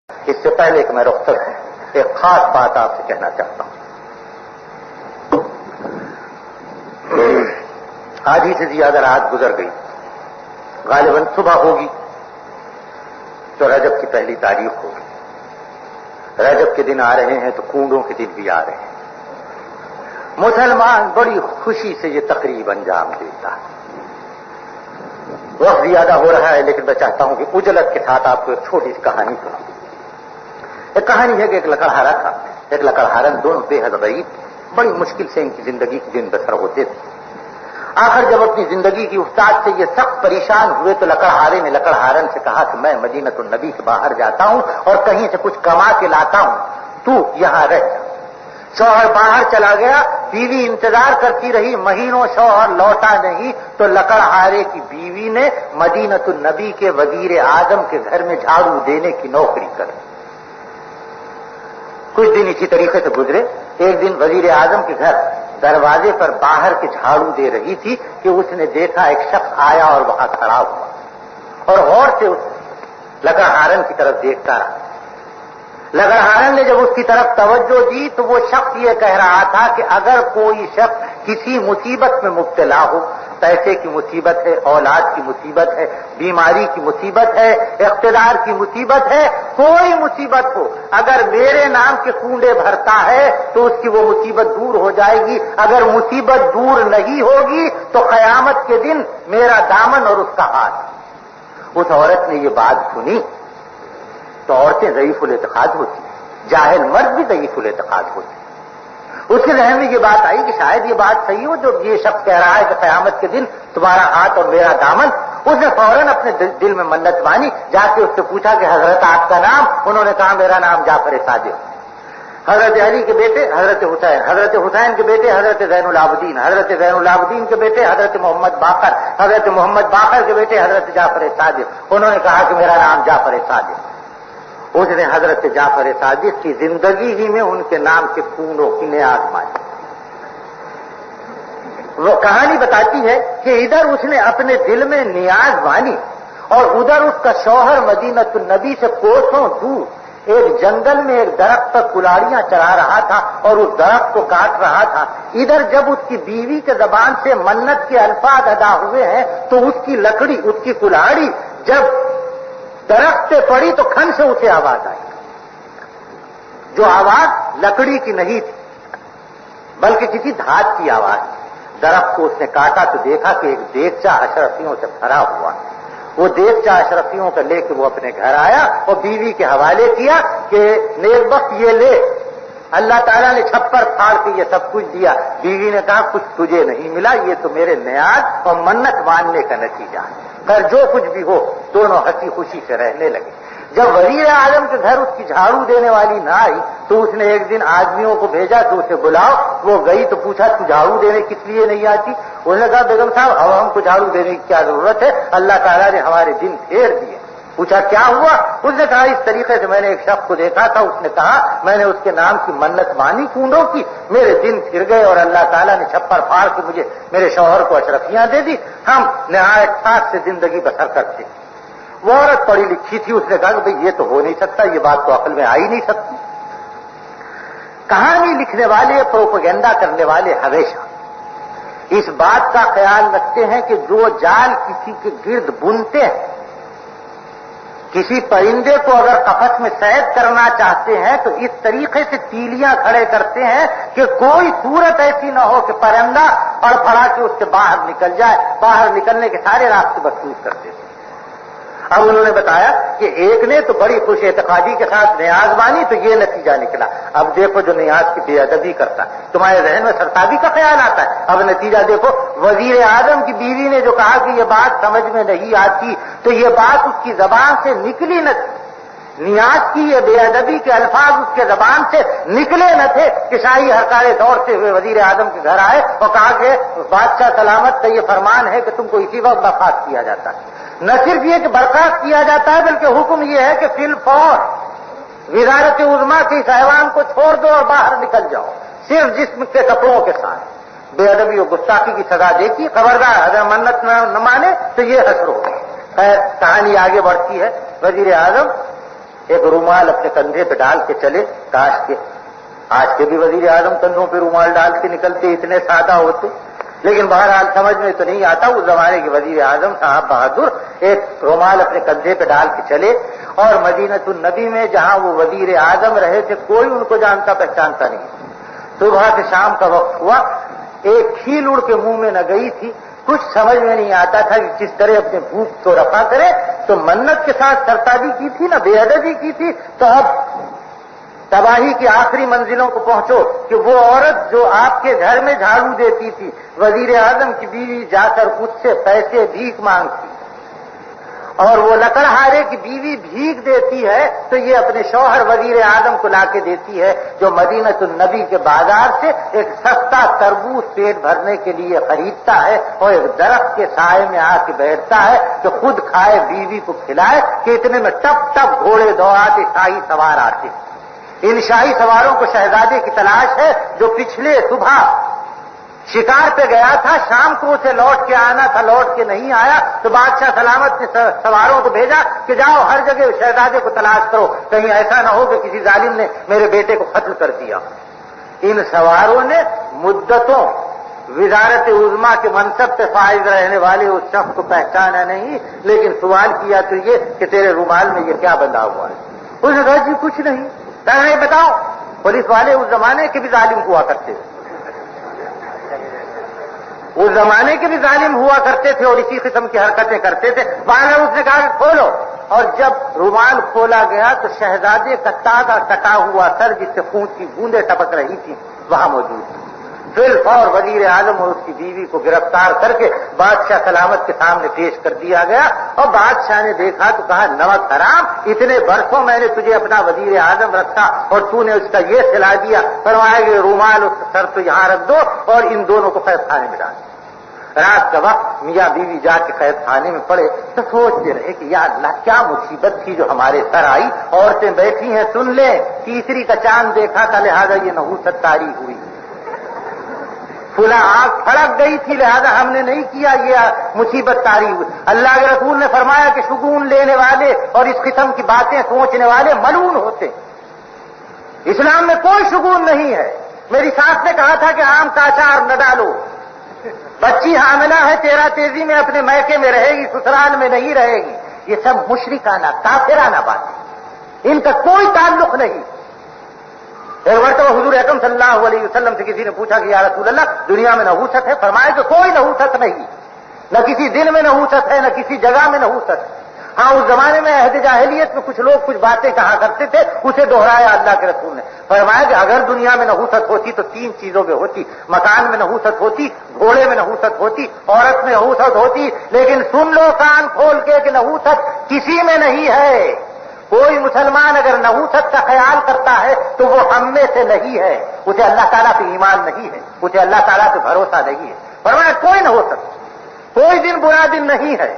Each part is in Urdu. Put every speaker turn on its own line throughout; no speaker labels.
اس سے پہلے کہ میں رخصت ہوں ایک خاص بات آپ سے کہنا چاہتا ہوں. آدھی سے زیادہ رات گزر گئی، غالباً صبح ہوگی تو رجب کی پہلی تاریخ ہوگی. رجب کے دن آ رہے ہیں تو کنڈوں کے دن بھی آ رہے ہیں. مسلمان بڑی خوشی سے یہ تقریب انجام دیتا ہے. وقت زیادہ ہو رہا ہے لیکن میں چاہتا ہوں کہ اجلت کے ساتھ آپ کو ایک چھوٹی سی کہانی سناؤں. ایک کہانی ہے کہ ایک لکڑہارا تھا، ایک لکڑہارن، دونوں بے حد غریب، بڑی مشکل سے ان کی زندگی کے دن بسر ہوتے تھے. آخر جب اپنی زندگی کی افتاد سے یہ سخت پریشان ہوئے تو لکڑہارے نے لکڑہارن سے کہا کہ میں مدینۃ النبی کے باہر جاتا ہوں اور کہیں سے کچھ کما کے لاتا ہوں، تو یہاں رہ جا. شوہر باہر چلا گیا، بیوی انتظار کرتی رہی، مہینوں شوہر لوٹا نہیں تو لکڑہارے کی بیوی نے مدینۃ النبی کے وزیر اعظم کے گھر میں جھاڑو دینے کی نوکری کر. کچھ دن اسی طریقے سے گزرے. ایک دن وزیر اعظم کے گھر دروازے پر باہر کے جھاڑو دے رہی تھی کہ اس نے دیکھا ایک شخص آیا اور وہاں کھڑا ہوا اور غور سے اس لکڑہارن کی طرف دیکھتا رہا. لکڑہارن نے جب اس کی طرف توجہ دی تو وہ شخص یہ کہہ رہا تھا کہ اگر کوئی شخص کسی مصیبت میں مبتلا ہو، پیسے کی مصیبت ہے، اولاد کی مصیبت ہے، بیماری کی مصیبت ہے، اقتدار کی مصیبت ہے، کوئی مصیبت ہو، اگر میرے نام کے کنڈے بھرتا ہے تو اس کی وہ مصیبت دور ہو جائے گی. اگر مصیبت دور نہیں ہوگی تو قیامت کے دن میرا دامن اور اس کا ہاتھ. اس عورت نے یہ بات سنی تو عورتیں ضعیف الاعتقاد ہوتی ہیں، جاہل مرد بھی ضعیف الاعتقاد ہوتے ہیں. اس کے ذہن میں یہ بات آئی کہ شاید یہ بات صحیح ہو جو یہ شخص کہہ رہا ہے کہ قیامت کے دن تمہارا ہاتھ اور میرا دامن. اس نے فوراً اپنے دل میں منت مانی، جا کے اس سے پوچھا کہ حضرت آپ کا نام؟ انہوں نے کہا میرا نام جعفر صادق. حضرت علی کے بیٹے حضرت حسین، حضرت حسین کے بیٹے حضرت زین العابدین، حضرت زین العابدین کے بیٹے حضرت محمد باقر، حضرت محمد باقر کے بیٹے حضرت جعفر صادق. انہوں نے کہا کہ میرا نام جعفر صادق. اس نے حضرت جعفر صادق کی زندگی ہی میں ان کے نام کے کنڈوں کی نیاز مانی. وہ کہانی بتاتی ہے کہ ادھر اس نے اپنے دل میں نیاز مانی اور ادھر اس کا شوہر مدینۃ النبی سے کوسوں دور ایک جنگل میں ایک درخت پر کلاڑیاں چلا رہا تھا اور اس درخت کو کاٹ رہا تھا. ادھر جب اس کی بیوی کے زبان سے منت کے الفاظ ادا ہوئے ہیں تو اس کی لکڑی، اس کی کلاڑی جب درخت پہ پڑی تو کھن سے اسے آواز آئی. جو آواز لکڑی کی نہیں تھی بلکہ کسی دھات کی آواز. درخت کو اس نے کاٹا تو دیکھا کہ ایک دیگچا اشرفیوں سے بھرا ہوا. وہ دیگچا اشرفیوں کا لے کے وہ اپنے گھر آیا اور بیوی کے حوالے کیا کہ نیک بخت یہ لے، اللہ تعالیٰ نے چھپر پھاڑ کے یہ سب کچھ دیا. بیوی نے کہا کچھ تجھے نہیں ملا، یہ تو میرے نیاز اور منت ماننے کا نتیجہ ہے. خیر جو کچھ بھی ہو، دونوں ہنسی خوشی سے رہنے لگے. جب وزیر اعظم کے گھر اس کی جھاڑو دینے والی نہ آئی تو اس نے ایک دن آدمیوں کو بھیجا کہ اسے بلاؤ. وہ گئی تو پوچھا تو جھاڑو دینے کس لیے نہیں آتی؟ اس نے کہا بیگم صاحب اب ہم کو جھاڑو دینے کی کیا ضرورت ہے، اللہ تعالیٰ نے ہمارے دن پھیر دیے. پوچھا کیا ہوا؟ اس نے کہا اس طریقے سے میں نے ایک شخص کو دیکھا تھا، اس نے کہا میں نے اس کے نام کی منت مانی کنڈوں کی، میرے دن پھر گئے اور اللہ تعالیٰ نے چھپر پھاڑ کے مجھے میرے شوہر کو اشرفیاں دے دی. ہم نہایت ساتھ سے زندگی بسر کرتے. وہ عورت پڑھی لکھی تھی، اس نے کہا کہ بھئی یہ تو ہو نہیں سکتا، یہ بات تو عقل میں آ ہی نہیں سکتی. کہانی لکھنے والے، پروپیگنڈا کرنے والے ہمیشہ اس بات کا خیال رکھتے ہیں کہ جو جال کسی کے گرد بنتے ہیں، کسی پرندے کو اگر قفس میں صید کرنا چاہتے ہیں تو اس طریقے سے تیلیاں کھڑے کرتے ہیں کہ کوئی صورت ایسی نہ ہو کہ پرندہ پڑپڑا کے اس سے باہر نکل جائے. باہر نکلنے کے سارے راستے مخصوص کرتے ہیں. اب انہوں نے بتایا کہ ایک نے تو بڑی خوش اعتقادی کے ساتھ نیاز مانی تو یہ نتیجہ نکلا. اب دیکھو جو نیاز کی بے ادبی کرتا ہے تمہارے ذہن میں سرتابی کا خیال آتا ہے. اب نتیجہ دیکھو، وزیر اعظم کی بیوی نے جو کہا کہ یہ بات سمجھ میں نہیں آتی تو یہ بات اس کی زبان سے نکلی نہ تھی. نیاز کی یہ بے ادبی کے الفاظ اس کے زبان سے نکلے نہ تھے کہ شاہی ہرکارے دوڑتے ہوئے وزیر اعظم کے گھر آئے اور کہا کہ بادشاہ سلامت کا یہ فرمان ہے کہ تم کو اسی وقت برخاست کیا جاتا ہے. نہ صرف یہ کہ برخاست کیا جاتا ہے بلکہ حکم یہ ہے کہ فی الفور وزارت عظمیٰ کے اس ایوان کو چھوڑ دو اور باہر نکل جاؤ صرف جسم کے کپڑوں کے ساتھ. بے ادبی و گستاخی کی سزا دیکھی. خبردار اگر منت نہ مانے تو یہ حشر ہوگا. خیر کہانی آگے بڑھتی ہے. وزیر اعظم ایک رومال اپنے کندھے پہ ڈال کے چلے، کاش کے آج کے بھی وزیر اعظم کندھوں پہ رومال ڈال کے نکلتے، اتنے سادہ ہوتے، لیکن بہرحال سمجھ میں تو نہیں آتا۔ اس زمانے کے وزیر اعظم صاحب بہادر ایک رومال اپنے کندھے پہ ڈال کے چلے، اور مدینۃ النبی میں جہاں وہ وزیر اعظم رہے تھے کوئی ان کو جانتا پہچانتا نہیں۔ صبح سے شام کا وقت ہوا، ایک کھیل اڑ کے منہ میں نہ گئی تھی، کچھ سمجھ میں نہیں آتا تھا کہ کس طرح اپنے بھوک کو رفع کرے، تو منت کے ساتھ سرتابی کی تھی نا، بے ادبی کی تھی، تو اب تباہی کی آخری منزلوں کو پہنچو کہ وہ عورت جو آپ کے گھر میں جھاڑو دیتی تھی، وزیر اعظم کی بیوی جا کر اس سے پیسے بھیک مانگتی، اور وہ لکڑہارے کی بیوی بھیک دیتی ہے تو یہ اپنے شوہر وزیر اعظم کو لا کے دیتی ہے، جو مدینۃ النبی کے بازار سے ایک سستا تربوز پیٹ بھرنے کے لیے خریدتا ہے، اور ایک درخت کے سائے میں آ کے بیٹھتا ہے کہ خود کھائے بیوی کو کھلائے، کہ اتنے میں ٹپ ٹپ گھوڑے دوڑاتے شاہی سوار آتے۔ ان شاہی سواروں کو شہزادے کی تلاش ہے جو پچھلے صبح شکار پہ گیا تھا، شام کو اسے لوٹ کے آنا تھا، لوٹ کے نہیں آیا، تو بادشاہ سلامت نے سواروں کو بھیجا کہ جاؤ ہر جگہ شہزادے کو تلاش کرو، کہیں ایسا نہ ہو کہ کسی ظالم نے میرے بیٹے کو قتل کر دیا۔ ان سواروں نے مدتوں وزارت عظما کے منصب پہ فائز رہنے والے اس شخص کو پہچانا نہیں، لیکن سوال کیا تو یہ کہ تیرے رومال میں یہ کیا بندھا ہوا ہے؟ اس نے کہا جی کچھ نہیں۔ نہیں بتاؤ، پولیس والے اس زمانے کے بھی ظالم ہوا کرتے تھے، اس زمانے کے بھی ظالم ہوا کرتے تھے اور اسی قسم کی حرکتیں کرتے تھے۔ باہر اس نے کہا کہ کھولو، اور جب رومال کھولا گیا تو شہزادے کا تازہ کٹا ہوا سر جس سے خون کی بوندیں ٹپک رہی تھی وہاں موجود تھی۔ پھر فور وزیر اعظم اور اس کی بیوی کو گرفتار کر کے بادشاہ سلامت کے سامنے پیش کر دیا گیا، اور بادشاہ نے دیکھا تو کہا نمک حرام، اتنے برسوں میں نے تجھے اپنا وزیر اعظم رکھا اور تو نے اس کا یہ سلا دیا۔ فرمایا کہ رومال اس سر تو یہاں رکھ دو اور ان دونوں کو قید خانے میں ڈال۔ رات کا وقت میاں بیوی جا کے قید خانے میں پڑے تو سوچتے رہے کہ یا اللہ کیا مصیبت تھی جو ہمارے سر آئی، عورتیں بیٹھی ہیں سن لیں، تیسری کا چاند دیکھا تھا لہذا یہ نحوست طاری ہوئی، فلاں آنکھ پھڑک گئی تھی لہذا ہم نے نہیں کیا یہ مصیبت طاری ہوئی۔ اللہ کے رسول نے فرمایا کہ شگون لینے والے اور اس قسم کی باتیں سوچنے والے ملعون ہوتے، اسلام میں کوئی شگون نہیں ہے۔ میری ساس نے کہا تھا کہ آم کا اچار نہ ڈالو، بچی حاملہ ہے، تیرا تیزی میں اپنے میکے میں رہے گی، سسرال میں نہیں رہے گی، یہ سب مشرکانہ کافرانہ باتیں، ان کا کوئی تعلق نہیں۔ ایک مرتبہ حضور اکرم صلی اللہ علیہ وسلم سے کسی نے پوچھا کہ یا رسول اللہ دنیا میں نحوست ہے؟ فرمایا کہ کوئی نحوست نہیں، نہ کسی دن میں نحوست ہے نہ کسی جگہ میں نحوست ہے۔ ہاں اس زمانے میں عہد جاہلیت میں کچھ لوگ کچھ باتیں کہا کرتے تھے، اسے دہرایا اللہ کے رسول نے، فرمایا کہ اگر دنیا میں نحوست ہوتی تو تین چیزوں میں ہوتی، مکان میں نحوست ہوتی، گھوڑے میں نحوست ہوتی، عورت میں نحوست ہوتی، لیکن سن لو کان کھول کے کہ نحوست کسی میں نہیں ہے۔ کوئی مسلمان اگر نحوست کا خیال کرتا ہے تو وہ ہم میں سے نہیں ہے، اسے اللہ تعالیٰ پہ ایمان نہیں ہے، اسے اللہ تعالیٰ پہ بھروسہ نہیں ہے۔ فرمایا کوئی نحوست، کوئی دن برا دن نہیں ہے،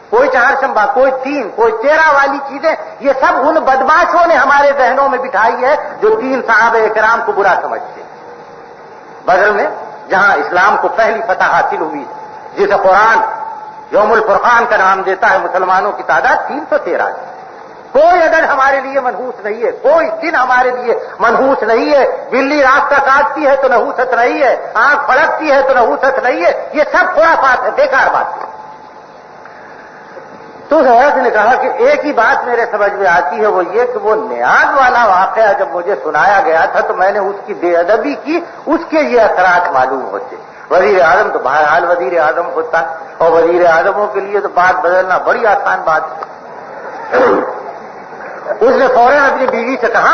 کوئی چہارشنبہ، کوئی تین، کوئی تیرہ والی چیزیں، یہ سب ان بدماشوں نے ہمارے ذہنوں میں بٹھائی ہے جو تین صحابہ کرام کو برا سمجھتے۔ بدر میں جہاں اسلام کو پہلی فتح حاصل ہوئی، جسے قرآن یوم الفرقان کا نام دیتا ہے، مسلمانوں کی تعداد 313 ہے۔ کوئی عدد ہمارے لیے منحوس نہیں ہے، کوئی دن ہمارے لیے منحوس نہیں ہے۔ بلی راستہ کاٹتی ہے تو نحوست نہیں ہے، آنکھ پھڑکتی ہے تو نحوست نہیں ہے، یہ سب خرافات ہے، بیکار بات ہے۔ تو حضرت نے کہا کہ ایک ہی بات میرے سمجھ میں آتی ہے، وہ یہ کہ وہ نیاز والا واقعہ جب مجھے سنایا گیا تھا تو میں نے اس کی بے ادبی کی، اس کے یہ اثرات معلوم ہوتے۔ وزیر اعظم تو بہرحال وزیر اعظم ہوتا ہے، اور وزیر اعظموں کے لیے تو بات بدلنا بڑی آسان بات ہے۔ اس نے فوراً اپنی بیوی سے کہا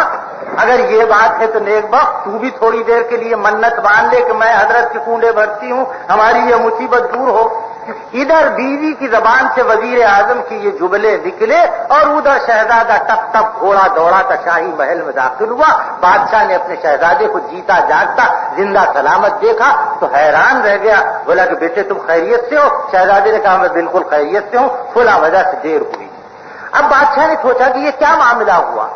اگر یہ بات ہے تو نیک بخت تو بھی تھوڑی دیر کے لیے منت مان لے کہ میں حضرت کے کنڈے بھرتی ہوں، ہماری یہ مصیبت دور ہو۔ ادھر بیوی کی زبان سے وزیر اعظم کی یہ جملے نکلے اور ادھر شہزادہ ٹپ ٹپ گھوڑا دوڑا کا شاہی محل میں داخل ہوا۔ بادشاہ نے اپنے شہزادے کو جیتا جاگتا زندہ سلامت دیکھا تو حیران رہ گیا، بولا کہ بیٹے تم خیریت سے ہو؟ شہزادے نے کہا میں بالکل خیریت سے ہوں، فلاں وجہ سے دیر ہوئی۔ اب بادشاہ نے سوچا کہ یہ کیا معاملہ ہوا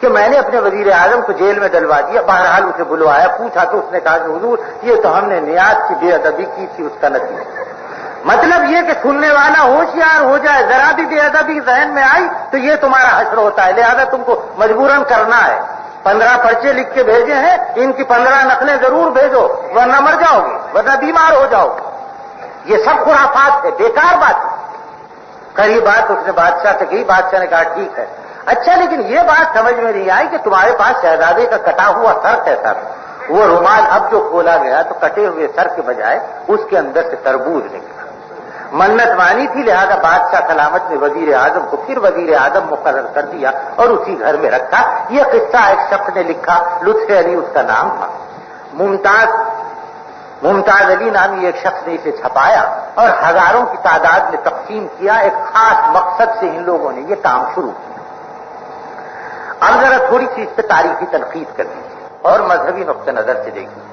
کہ میں نے اپنے وزیر اعظم کو جیل میں ڈلوا دیا۔ بہرحال اسے بلوایا، پوچھا تو اس نے کہا کہ حضور یہ تو ہم نے نیاز کی بے ادبی کی تھی، اس کا نتیجہ۔ مطلب یہ کہ سننے والا ہوشیار ہو جائے، ذرا بھی بے ادبی ذہن میں آئی تو یہ تمہارا حشر ہوتا ہے، لہذا تم کو مجبوراً کرنا ہے۔ 15 پرچے لکھ کے بھیجے ہیں، ان کی 15 نقلیں ضرور بھیجو، ورنہ مر جاؤ گے، ورنہ بیمار ہو جاؤ گے۔ یہ سب خرافات ہے، بیکار بات ہے۔ قریب بات اس نے بادشاہ سے کہی، بادشاہ نے کہا ٹھیک ہے۔ اچھا لیکن یہ بات سمجھ میں نہیں آئی کہ تمہارے پاس شہزادے کا کٹا ہوا سر کیسا تھا؟ وہ رومال اب جو کھولا گیا تو کٹے ہوئے سر کے بجائے اس کے اندر سے تربوز نکلا۔ منت مانی تھی، لہذا بادشاہ سلامت نے وزیر اعظم کو پھر وزیر اعظم مقرر کر دیا اور اسی گھر میں رکھا۔ یہ قصہ ایک شخص نے لکھا، لطف علی اس کا نام تھا۔ ممتاز علی نامی ایک شخص نے اسے چھپایا اور ہزاروں کی تعداد میں تقسیم کیا۔ ایک خاص مقصد سے ان لوگوں نے یہ کام شروع کیا۔ اب ذرا تھوڑی سی اس پہ تاریخی تنقید کر دیجیے اور مذہبی نقطہ نظر سے دیکھیے۔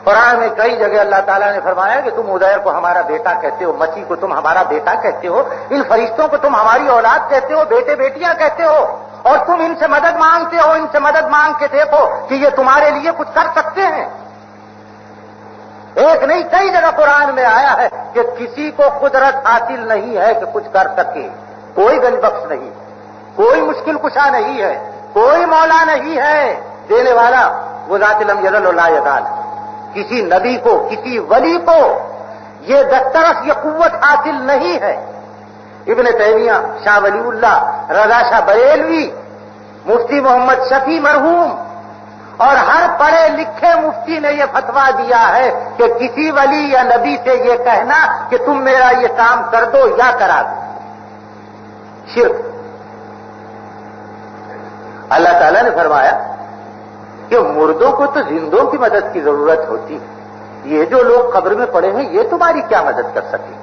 قرآن میں کئی جگہ اللہ تعالیٰ نے فرمایا کہ تم عزیر کو ہمارا بیٹا کہتے ہو، مسیح کو تم ہمارا بیٹا کہتے ہو، ان فرشتوں کو تم ہماری اولاد کہتے ہو، بیٹے بیٹیاں کہتے ہو، اور تم ان سے مدد مانگتے ہو، ان سے مدد مانگ کے دیکھو کہ یہ تمہارے لیے کچھ کر سکتے ہیں۔ ایک نہیں کئی جگہ قرآن میں آیا ہے کہ کسی کو قدرت حاصل نہیں ہے کہ کچھ کر سکے، کوئی گنج بخش نہیں، کوئی مشکل کشا نہیں ہے، کوئی مولا نہیں ہے، دینے والا وہ ذات لم یزل ولا یزال۔ کسی نبی کو، کسی ولی کو یہ دسترس، یہ قوت حاصل نہیں ہے۔ ابن تیمیہ، شاہ ولی اللہ، رضا شاہ بریلوی، مفتی محمد شفیع مرحوم اور ہر پڑھے لکھے مفتی نے یہ فتویٰ دیا ہے کہ کسی ولی یا نبی سے یہ کہنا کہ تم میرا یہ کام کر دو یا کرا دو، شرک۔ اللہ تعالیٰ نے فرمایا کہ مردوں کو تو زندوں کی مدد کی ضرورت ہوتی ہے، یہ جو لوگ قبر میں پڑے ہیں یہ تمہاری کیا مدد کر سکے؟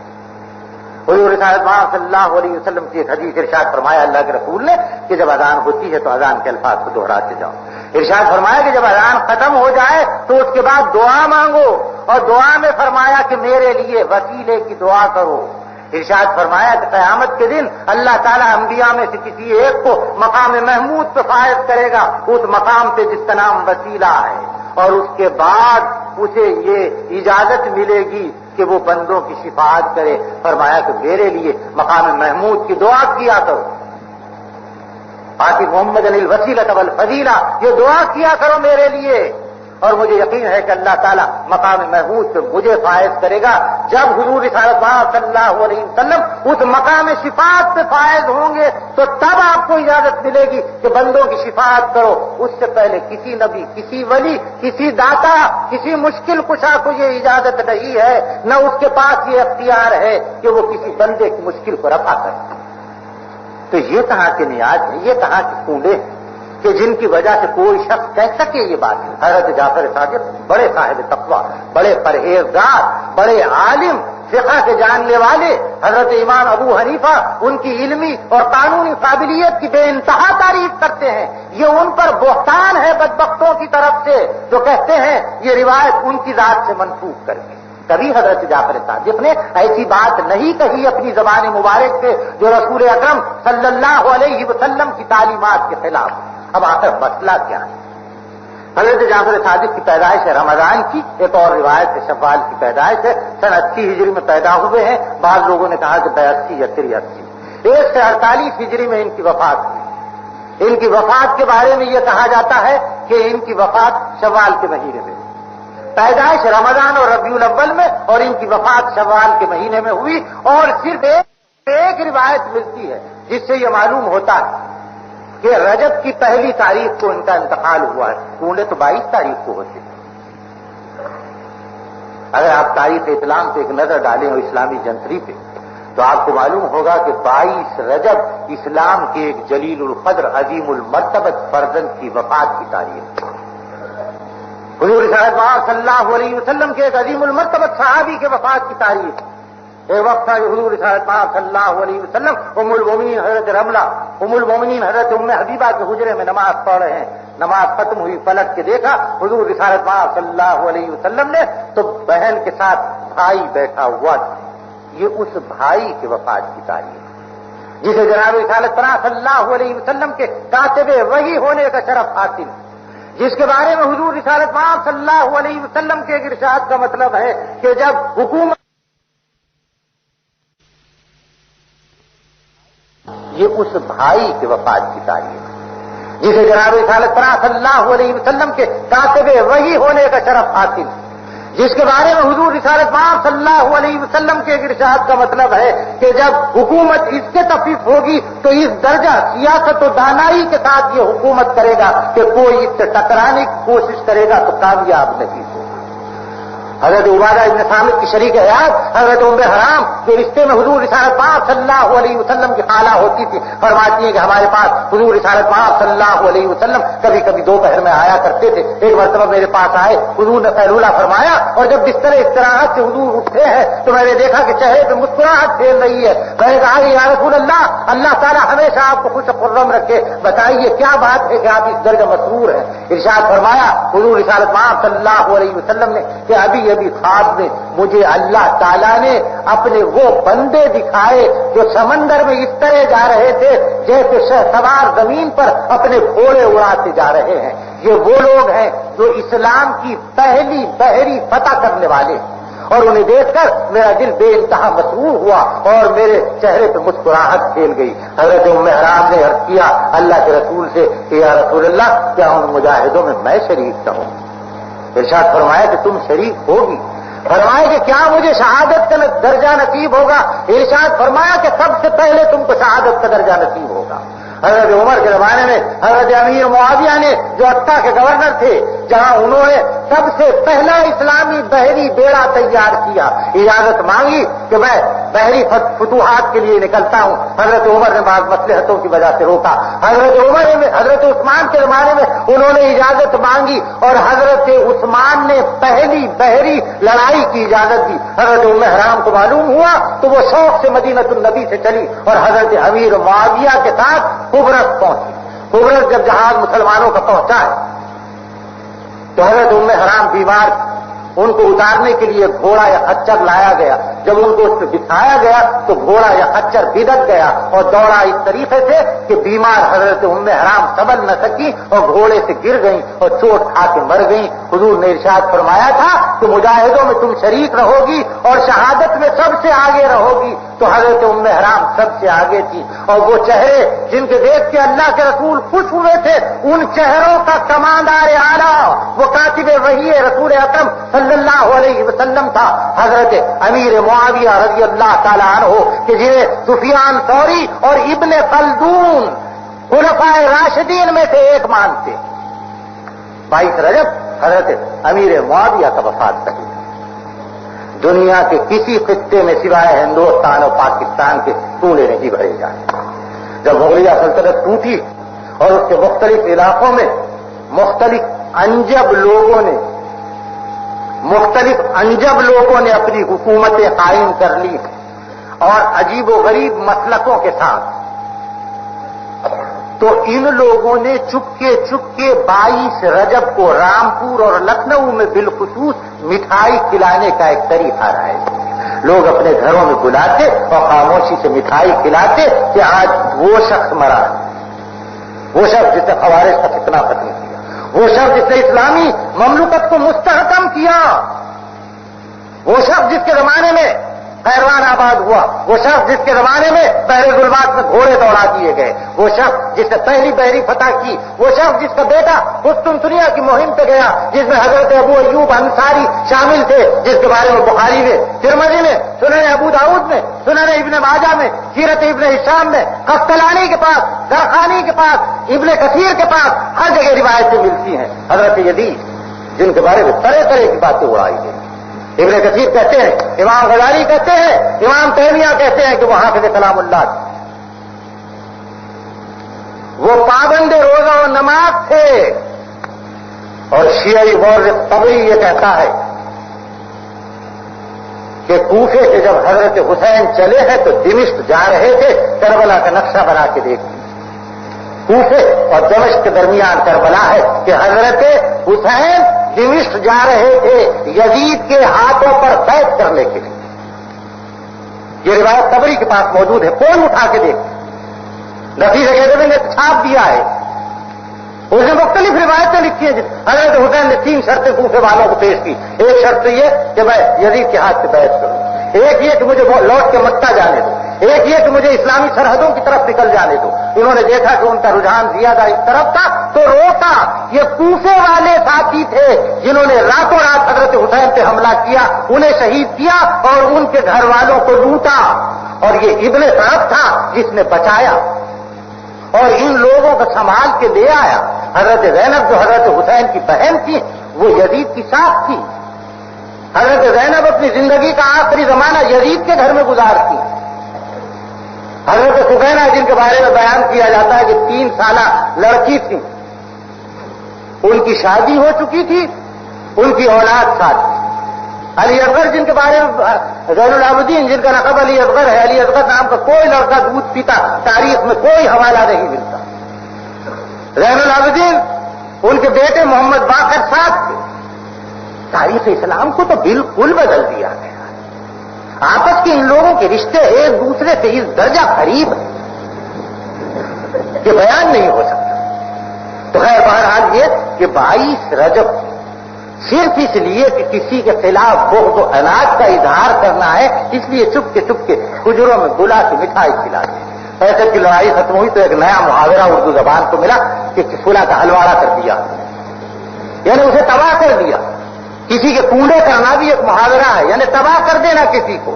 حضور صلی اللہ علیہ وسلم کی ایک حدیث ارشاد فرمایا اللہ کے رسول نے کہ جب اذان ہوتی ہے تو اذان کے الفاظ کو دہراتے جاؤ۔ ارشاد فرمایا کہ جب اذان ختم ہو جائے تو اس کے بعد دعا مانگو، اور دعا میں فرمایا کہ میرے لیے وسیلے کی دعا کرو۔ ارشاد فرمایا کہ قیامت کے دن اللہ تعالیٰ انبیاء میں سے کسی ایک کو مقام محمود پہ فائز کرے گا، اس مقام پہ جس کا نام وسیلہ ہے، اور اس کے بعد اسے یہ اجازت ملے گی کہ وہ بندوں کی شفاعت کرے۔ فرمایا کہ میرے لیے مقام محمود کی دعا کیا کرو، آتی محمد الوسیلۃ والفضیلہ، یہ دعا کیا کرو میرے لیے، اور مجھے یقین ہے کہ اللہ تعالیٰ مقام محمود سے مجھے فائز کرے گا۔ جب حضور رسالت صلی اللہ علیہ وسلم اس مقام شفاعت پہ فائز ہوں گے تو تب آپ کو اجازت ملے گی کہ بندوں کی شفاعت کرو۔ اس سے پہلے کسی نبی، کسی ولی، کسی داتا، کسی مشکل کشا کو یہ اجازت نہیں ہے، نہ اس کے پاس یہ اختیار ہے کہ وہ کسی بندے کی مشکل کو رفع کرے۔ تو یہ کہاں کے نیاز ہیں، یہ کہاں کے کنڈے ہیں کہ جن کی وجہ سے کوئی شخص کہہ سکے یہ بات؟ حضرت جعفر صادق بڑے صاحب تقویٰ، بڑے پرہیزگار، بڑے عالم، فقہ کے جاننے والے، حضرت امام ابو حنیفہ ان کی علمی اور قانونی قابلیت کی بے انتہا تعریف کرتے ہیں۔ یہ ان پر بہتان ہے بدبختوں کی طرف سے جو کہتے ہیں یہ روایت ان کی ذات سے منسوخ کر کے۔ کبھی حضرت جعفر صادق نے ایسی بات نہیں کہی اپنی زبان مبارک سے جو رسول اکرم صلی اللہ علیہ وسلم کی تعلیمات کے خلاف۔ اب آخر مسئلہ کیا ہے؟ حضرت جعفر صادق کی پیدائش ہے رمضان کی، ایک اور روایت ہے شوال کی پیدائش ہے، سن 80 ہجری میں پیدا ہوئے ہیں، بعض لوگوں نے کہا کہ 82 یا 83۔ 148 ہجری میں ان کی وفات ہوئی۔ ان کی وفات کے بارے میں یہ کہا جاتا ہے کہ ان کی وفات شوال کے مہینے میں، پیدائش رمضان اور ربیع الاول میں، اور ان کی وفات شوال کے مہینے میں ہوئی۔ اور صرف ایک روایت ملتی ہے جس سے یہ معلوم ہوتا ہے کہ رجب کی پہلی تاریخ کو ان کا انتقال ہوا ہے، کنڈے تو 22 تاریخ کو ہوتے ہیں۔ اگر آپ تاریخ اسلام پہ ایک نظر ڈالیں اور اسلامی جنتری پہ تو آپ کو معلوم ہوگا کہ 22 رجب اسلام کے ایک جلیل القدر عظیم المرتبت فرزند کی وفات کی تاریخ، حضور صلی اللہ علیہ وسلم کے ایک عظیم المرتبت صحابی کے وفات کی تاریخ۔ ایک وقت تھا کہ حضور صلی اللہ علیہ وسلم ام المومنین حضرت رملہ، ام المومنین حضرت ام حبیبہ کے حجرے میں نماز پڑھ رہے ہیں، نماز ختم ہوئی، پلٹ کے دیکھا حضور رسالت صلی اللہ علیہ وسلم نے تو بہن کے ساتھ بھائی بیٹھا ہوا تھا۔ یہ اس بھائی کے وفات کی تاریخ جسے جناب رسالت صلی اللہ علیہ وسلم کے کاتب وحی ہونے کا شرف حاصل، جس کے بارے میں حضور رسالت صلی اللہ علیہ وسلم کے ارشاد کا مطلب ہے کہ جب حکومت یہ اس بھائی کے وفات کی تاریخ جسے جناب رسالت صلی اللہ علیہ وسلم کے کاتب وحی ہونے کا شرف حاصل، جس کے بارے میں حضور رسالت صلی اللہ علیہ وسلم کے ارشاد کا مطلب ہے کہ جب حکومت اس کے تفیف ہوگی تو اس درجہ سیاست و دانائی کے ساتھ یہ حکومت کرے گا کہ کوئی اس سے ٹکرانے کی کوشش کرے گا تو کامیاب نہیں ہوگا۔ حضرت عبادہ ابن صامت کی شریک حیات حضرت ام حرام جو رشتے میں حضور رسالت صلی اللہ علیہ وسلم کی خالہ ہوتی تھی، فرماتی ہیں کہ ہمارے پاس حضور رسالت صلی اللہ علیہ وسلم کبھی کبھی دوپہر میں آیا کرتے تھے۔ ایک مرتبہ میرے پاس آئے، حضور نے قیلولہ فرمایا اور جب بستر استراحت سے حضور اٹھے ہیں تو میں نے دیکھا کہ چہرے پہ مسکراہٹ پھیل رہی ہے۔ میں نے کہا یا رسول اللہ، اللہ تعالیٰ ہمیشہ آپ کو خوش خرم رکھے، بتائیے کیا بات ہے کہ آپ اس درجہ مسرور ہیں؟ ارشاد فرمایا حضور رسالت صلی اللہ علیہ وسلم نے کہ ابھی خواب میں مجھے اللہ تعالیٰ نے اپنے وہ بندے دکھائے جو سمندر میں اس طرح جا رہے تھے جیسے شہسوار زمین پر اپنے گھوڑے اڑاتے جا رہے ہیں۔ یہ وہ لوگ ہیں جو اسلام کی پہلی بحری فتح کرنے والے ہیں، اور انہیں دیکھ کر میرا دل بے انتہا مسرور ہوا اور میرے چہرے پہ مسکراہٹ پھیل گئی۔ حضرت ام حرام نے عرض کیا اللہ کے رسول سے کہ یا رسول اللہ، کیا ان مجاہدوں میں میں شریک نہ ہوں؟ ارشاد فرمایا کہ تم شریک ہوگی۔ فرمایا کہ کیا مجھے شہادت کا درجہ نصیب ہوگا؟ ارشاد فرمایا کہ سب سے پہلے تم کو شہادت کا درجہ نصیب ہوگا۔ حضرت عمر کے زمانے میں حضرت امیر معاویہ نے جو عطا کے گورنر تھے، جہاں انہوں نے سب سے پہلا اسلامی بحری بیڑا تیار کیا، اجازت مانگی کہ میں بحری فتوحات کے لیے نکلتا ہوں۔ حضرت عمر نے بعض مصلحتوں کی وجہ سے روکا۔ حضرت عثمان کے زمانے میں انہوں نے اجازت مانگی اور حضرت عثمان نے پہلی بحری لڑائی کی اجازت دی۔ حضرت ام حرام کو معلوم ہوا تو وہ شوق سے مدینہ النبی سے چلی اور حضرت امیر معاویہ کے ساتھ قبرص پہنچی۔ قبرص جب جہاز مسلمانوں کا پہنچا ہے تو حضرت ام حرام بیمار، ان کو اتارنے کے لیے گھوڑا یا خچر لایا گیا۔ جب ان کو اس پہ بٹھایا گیا تو گھوڑا یا خچر بھدک گیا اور دوڑا اس طریقے سے کہ بیمار حضرت ام حرام سنبھل نہ سکی اور گھوڑے سے گر گئیں اور چوٹ کھا کے مر گئیں۔ حضور نے ارشاد فرمایا تھا کہ مجاہدوں میں تم شریک رہو گی اور شہادت میں سب سے آگے رہو گی، تو حضرت ام حرام سب سے آگے تھی۔ اور وہ چہرے جن کے دیکھ کے اللہ کے رسول خوش ہوئے تھے، ان چہروں کا کماندار اعلیٰ وہ کاتب وحی رسول اکرم صلی اللہ علیہ وسلم تھا، حضرت امیر معاویہ رضی اللہ تعالیٰ عنہ، کہ جنہیں سفیان ثوری اور ابن خلدون خلفائے راشدین میں سے ایک مانتے۔ 22 رجب حضرت امیر معاویہ کا وفات پہی۔ دنیا کے کسی خطے میں سوائے ہندوستان اور پاکستان کے چولہے نہیں بھرے جائیں۔ جب مغلیہ سلطنت ٹوٹی اور اس کے مختلف علاقوں میں مختلف انجب لوگوں نے اپنی حکومتیں قائم کر لی اور عجیب و غریب مسلکوں کے ساتھ، تو ان لوگوں نے چپکے 22 رجب کو رامپور اور لکھنؤ میں بالخصوص مٹھائی کھلانے کا ایک طریقہ رائج کیا۔ لوگ اپنے گھروں میں بلاتے اور خاموشی سے مٹھائی کھلاتے کہ آج وہ شخص مرا، وہ شخص جس نے خوارج کا فتنہ ختم کیا، وہ شخص جس نے اسلامی مملکت کو مستحکم کیا، وہ شخص جس کے زمانے میں خیروان آباد ہوا، وہ شخص جس کے زمانے میں بحر گلبات میں گھوڑے دوڑا دیے گئے، وہ شخص جس نے پہلی بحری فتح کی، وہ شخص جس کا بیٹا قسطنطنیہ کی مہم پہ گیا جس میں حضرت ابو ایوب انصاری شامل تھے، جس کے بارے میں بخاری میں، ترمذی میں، سنن ابو داؤد میں، سنن ابن ماجہ میں، سیرت ابن ہشام میں، قسطلانی کے پاس، زرخانی کے پاس، ابن کثیر کے پاس ہر جگہ روایتیں ملتی ہیں۔ حضرت یزید جن کے بارے میں طرح طرح کی باتیں اڑائی گئی، ابن کثیر کہتے ہیں، امام غزالی کہتے ہیں، امام تیمیہ کہتے ہیں کہ وہ حافظ کلام اللہ تھے، وہ پابند روزہ و نماز تھے۔ اور شیعی مورخ طبری یہ کہتا ہے کہ کوفے سے جب حضرت حسین چلے ہیں تو دمشق جا رہے تھے، کربلا کا نقشہ بنا کے دیکھیں، کوفے اور دمشق کے درمیان کربلا ہے کہ حضرت حسین دمشق جا رہے تھے یزید کے ہاتھوں پر بیعت کرنے کے لیے۔ یہ روایت طبری کے پاس موجود ہے، کوئی اٹھا کے دیکھ، نفیس اکیڈمی نے چھاپ دیا ہے، اس نے مختلف روایتیں لکھی ہیں۔ حضرت حسین نے 3 شرطیں کوفے والوں کو پیش کی۔ ایک شرط یہ کہ میں یزید کے ہاتھ سے بیعت کروں، ایک یہ کہ مجھے لوٹ کے مکہ جانے دو، ایک یہ کہ مجھے اسلامی سرحدوں کی طرف نکل جانے دو. انہوں نے دیکھا کہ ان کا رجحان زیادہ اس طرف تھا تو روکا. یہ کوفے والے ساتھی تھے جنہوں نے راتوں رات حضرت حسین پہ حملہ کیا, انہیں شہید کیا اور ان کے گھر والوں کو لوٹا. اور یہ ابن طرف تھا جس نے بچایا اور ان لوگوں کو سنبھال کے لے آیا. حضرت زینب جو حضرت حسین کی بہن تھی وہ یزید کی ساکھ تھی. حضرت زینب اپنی زندگی کا آخری زمانہ یزید کے گھر میں گزارتی. حضرت سفینہ جن کے بارے میں بیان کیا جاتا ہے کہ 3 سالہ لڑکی تھی, ان کی شادی ہو چکی تھی, ان کی اولاد ساتھ تھی. علی اصغر جن کے بارے میں زین العابدین جن کا لقب علی اصغر ہے, علی اصغر نام کا کوئی لڑکا دودھ پیتا تاریخ میں کوئی حوالہ نہیں ملتا. زین العابدین ان کے بیٹے محمد باقر ساتھ تھے. تاریخ اسلام کو تو بالکل بدل دیا گیا. آپس کے ان لوگوں کے رشتے ایک دوسرے سے اس درجہ قریب ہیں کہ بیان نہیں ہو سکتا. تو خیر بہرحال یہ کہ 22 رجب صرف اس لیے کہ کسی کے خلاف بغض و عناد کا اظہار کرنا ہے, اس لیے چپ کے حجروں میں گلا کی مٹھائی کھلا دی. ایسے کی لڑائی ختم ہوئی تو ایک نیا محاورہ اردو زبان کو ملا کہ فلاں کا حلواڑا کر دیا, یعنی اسے تباہ کر دیا. کسی کے کنڈے کرنا بھی ایک محاورہ ہے, یعنی تباہ کر دینا کسی کو.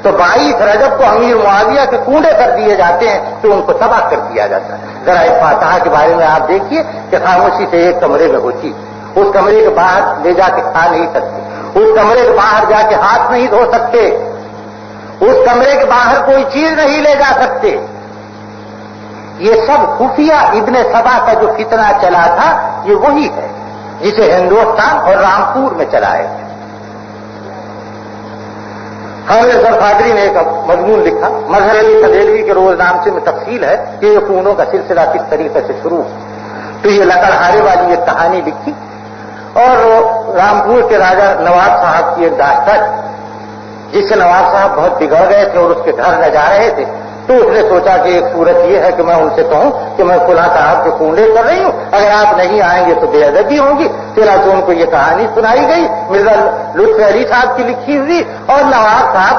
تو 22 رجب کو امیر معاویہ کے کنڈے کر دیے جاتے ہیں تو ان کو تباہ کر دیا جاتا ہے. ذرا ایک فاتحہ کے بارے میں آپ دیکھیے کہ خاموشی سے ایک کمرے میں ہوتی, اس کمرے کے باہر لے جا کے کھا نہیں سکتے, اس کمرے کے باہر جا کے ہاتھ نہیں دھو سکتے, اس کمرے کے باہر کوئی چیز نہیں لے جا سکتے. یہ سب خفیہ ابن سبا کا جو فتنہ چلا تھا یہ وہی ہے جسے ہندوستان اور رامپور میں چلایا گیا. حضرت سرفادری نے ایک مضمون لکھا, مظہر علی تھنیلوی کے روز نامچے میں تفصیل ہے کہ یہ خونوں کا سلسلہ کس طریقے سے شروع. تو یہ لکڑہارے والی ایک کہانی لکھی اور رامپور کے راجا نواب صاحب کی ایک داستان جس سے نواب صاحب بہت بگڑ گئے تھے اور اس کے گھر نہ جا رہے تھے. تو اس نے سوچا کہ ایک صورت یہ ہے کہ میں ان سے کہوں کہ میں فلاں صاحب کے کنڈے کر رہی ہوں, اگر آپ نہیں آئیں گے تو بے ادبی ہوگی. چنانچہ ان کو یہ کہانی سنائی گئی, مرزا لطف علی صاحب کی لکھی ہوئی, اور نواب صاحب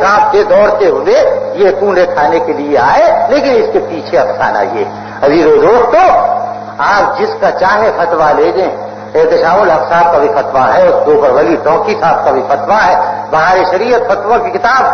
آپ کے دوڑتے ہوئے یہ کنڈے کھانے کے لیے آئے. لیکن اس کے پیچھے افسانہ یہ, عزیزو دوستو, آپ جس کا چاہے فتویٰ لے دیں. احتشام الحق صاحب کا بھی فتویٰ ہے, اس کے اوپر ولی ٹوکی صاحب کا بھی فتویٰ ہے, بہار شریعت فتویٰ کی کتاب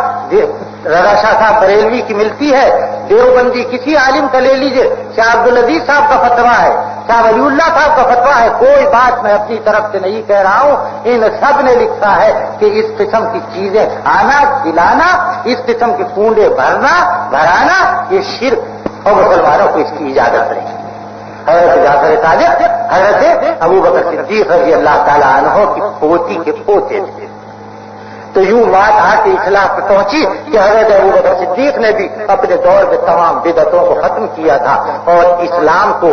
رضا شاہ صاحب بریلوی کی ملتی ہے, دیوبندی کسی عالم کا لے لیجئے, شاہ عبدالعزیز صاحب کا فتویٰ ہے, شاہ ولی اللہ صاحب کا فتویٰ ہے. کوئی بات میں اپنی طرف سے نہیں کہہ رہا ہوں, ان سب نے لکھا ہے کہ اس قسم کی چیزیں کھانا کھلانا, اس قسم کے کنڈے بھرانا یہ شرک اور مسلمانوں کو اس کی اجازت نہیں. حضرت جعفر صادق حضرت ابوبکر صدیق رضی اللہ تعالیٰ عنہ کی پوتی کے پوتے تھے. تو یوں بات آ کے اصلاح پہ پہنچی کہ حضرت ابوبکر صدیق نے بھی اپنے دور میں تمام بدعتوں کو ختم کیا تھا اور اسلام کو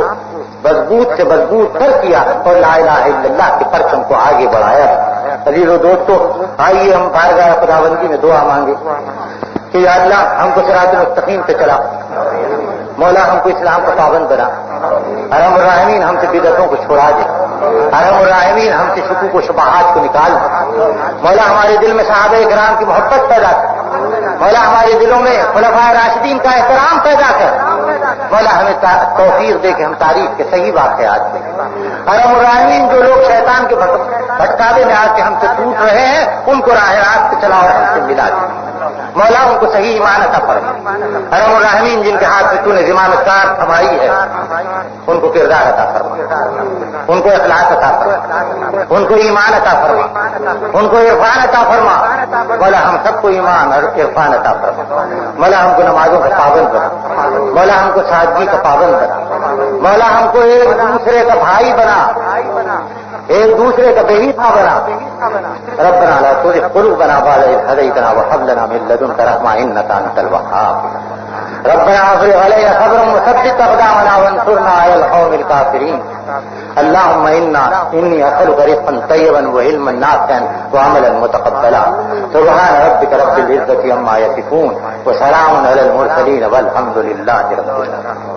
مضبوط سے مضبوط کر کیا اور لا الہ الا اللہ کے پرچم کو آگے بڑھایا. عزیزو دوستو, آئیے ہم بارگاہ خداوندی میں دعا مانگے کہ یا اللہ ہم کو صراط مستقیم پہ چلا, مولا ہم کو اسلام کا پابند بنا, ارحم الراحمین ہم سے بدعتوں کو چھوڑا دے, ارحم الراحمین ہم سے شکوک و شبہات کو نکال دے, مولا ہمارے دل میں صحابہ کرام کی محبت پیدا کر, مولا ہمارے دلوں میں خلفائے راشدین کا احترام پیدا کر, مولا ہمیں توفیق دے کہ ہم تاریخ کے صحیح واقعات دیں. ارحم الراحمین جو لوگ شیطان کے بھٹکاوے میں آ کے ہم سے ٹوٹ رہے ہیں ان کو راہ راست پہ چلا اور ہم سے ملا دے, مولا ان کو صحیح ایمان عطا فرما. ارحم الراحمین جن کے ہاتھ میں تو نے ضمانت کار تھمائی ہے ان کو کردار عطا فرما, ان کو اخلاص عطا فرما, ان کو ایمان عطا فرما, ان کو عرفان عطا فرما. مولا ہم سب کو ایمان اور عرفان عطا فرما. مولا ہم کو نمازوں کا پابند بنا, مولا ہم کو سادگی کا پابند بنا, مولا ہم کو ایک دوسرے کا بھائی بنا, ایک دوسرے کا بہیتا بنا. ربنا لا تزغ قلوبنا بعد إذ هديتنا وهب لنا من لدنك رحمة إنك أنت الوهاب. ربنا افرغ علينا صبرا وثبت أقدامنا وانصرنا على القوم الكافرين. اللهم إني أسألك رزقا طيبا وعلما نافعا وعملا متقبلا. سبحان ربك رب العزة عما يصفون وسلام على المرسلين والحمد لله رب العالمين.